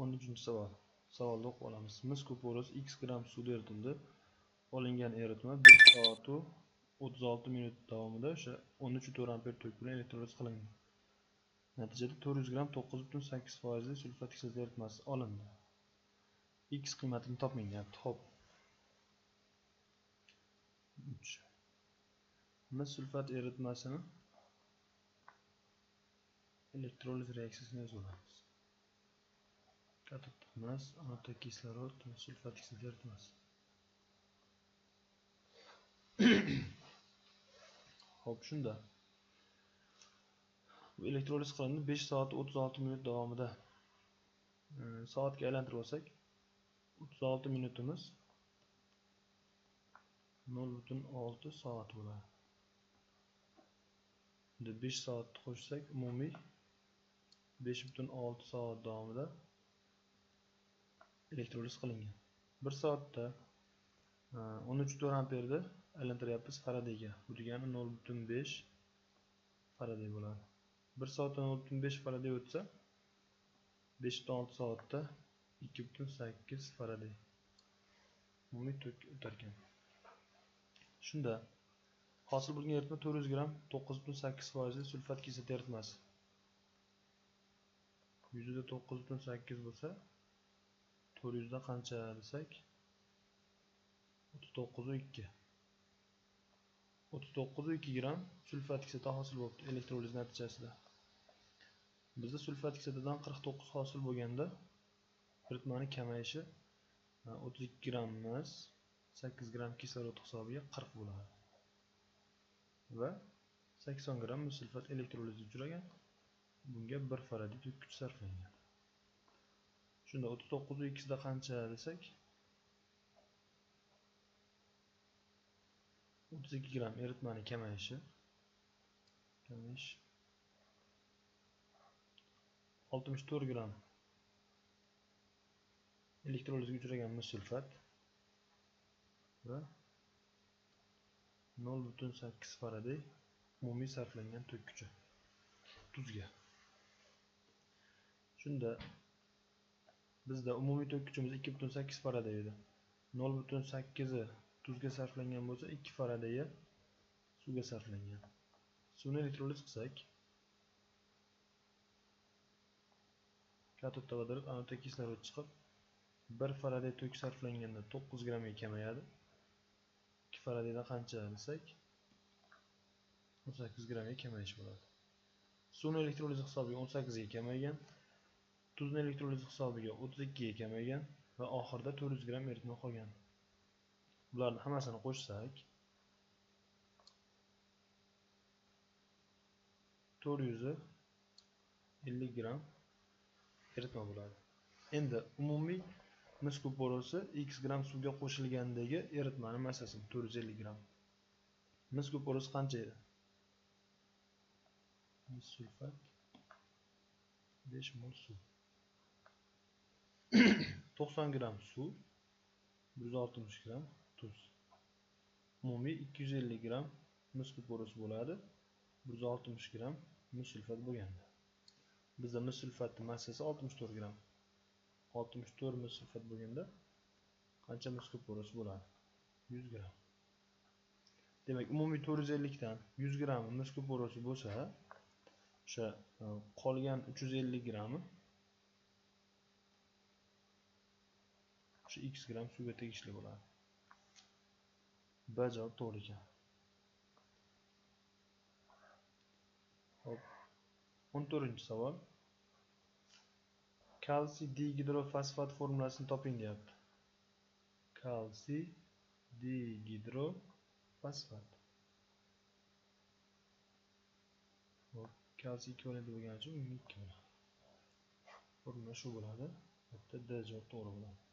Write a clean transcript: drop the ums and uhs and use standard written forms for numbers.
13-savol. Savolda o'qib olamiz. Mis kuporasi x gram suvda eritildi. Olingan eritma 1 soat 36 minut davomida o'sha 13.4 amper tok bilan elektroliz qilingan. Natijada 400 gram 9.8% sulfat kislota eritmasi olindi. X qiymatini toping deyapti. Xo'p. Mis sulfat eritmasini elektroliz reaksiyasini yozamiz. Katot mis, anoda kislorod, sulfat kislota eritmasi. Xo'p, shunda bu elektroliz qilindi 5 soat 36 minut davomida. Soatga aylantirib olsak 36 minutimiz 0.6 soat bo'ladi. Endi 5 soatni qo'shsak umumiy 5.6 soat davomida elektroliz qilingan. 1 soatda 13.4 amperda aylantiryapmiz faradayga. Bu degani 0.5 faraday bo'ladi. 1 soatda 0.5 faraday o'tsa 5.6 soatda 2.8 faraday umumiy tok o'tar ekan. Shunda hosil bo'lgan eritma 400 gram 9.8% sulfat kislota eritmasi. 100 da 9.8 bo'lsa 400 da qancha desak 39.2. 39.2 gram sulfat kislota hosil bo'ldi elektroliz natijasida. Bizda sulfat kislotadan 49 hosil bo'lganda eritmaning kamayishi 32 gram mis 8 gram kislorod hisobiga 40 bo'ladi. Va 80 gram mis sulfat elektrolizga uchragan. Bunga 1 faraday tok kuch sarflangan. Shunda 39.2 da qancha desak 32 gram eritmaning kamayishi 64 gram elektrolizga uchragan mis sulfat va 0.8 faraday umumiy sarflangan tok kuchi tuzga. Shunda bizda umumiy tok kuchimiz 2.8 faraday edi. 0.8 tuzga sarflangan bo'lsa 2 faradayi suvga sarflangan. Suvni elektroliz qilsak katodda vodorod, anoda kislorod chiqib 1 faraday tok sarflanganda 9 gramga kamayadi. 2 faradayda qancha desak 18 gramga kamayish bo'ladi. Suvni elektroliz hisobiga 18 ga kamaygan, tuzni elektroliz hisobiga 32 ga kamaygan va oxirida 400 gram eritma qolgan. Bularni hammasini qo'shsak 450 gram eritma bo'ladi. Endi umumiy mis kuporasi x gram suvga qo'shilgandagi eritmaning massasi 450 gram. Mis kuporasi qancha edi? Mis sulfat 5 mol suv. 90 gram suv, 160 gram tuz. Umumiy 250 gram mis kuporasi bo'ladi. 160 gram mis sulfat bo'lganda. Bizda mis sulfatning massasi 64 gram. 64 mis sulfat bo'lganda qancha mis kuporasi bo'ladi? 100 gram. Demak, umumiy 450 dan 100 gram mis kuporasi bo'lsa, o'sha qolgan 350 grami o'sha x gram suvga tegishli bo'ladi. B javob to'g'ri ekan. Hop. 14-savol. Kalsiy dihidrofosfat formulasini toping deyapti. Kalsiy dihidrofosfat. Hop, kalsiy ekvivalenti bo'lgani uchun 2 bo'ladi. Formula shu bo'ladi. Bitta D javob to'g'ri bo'ladi.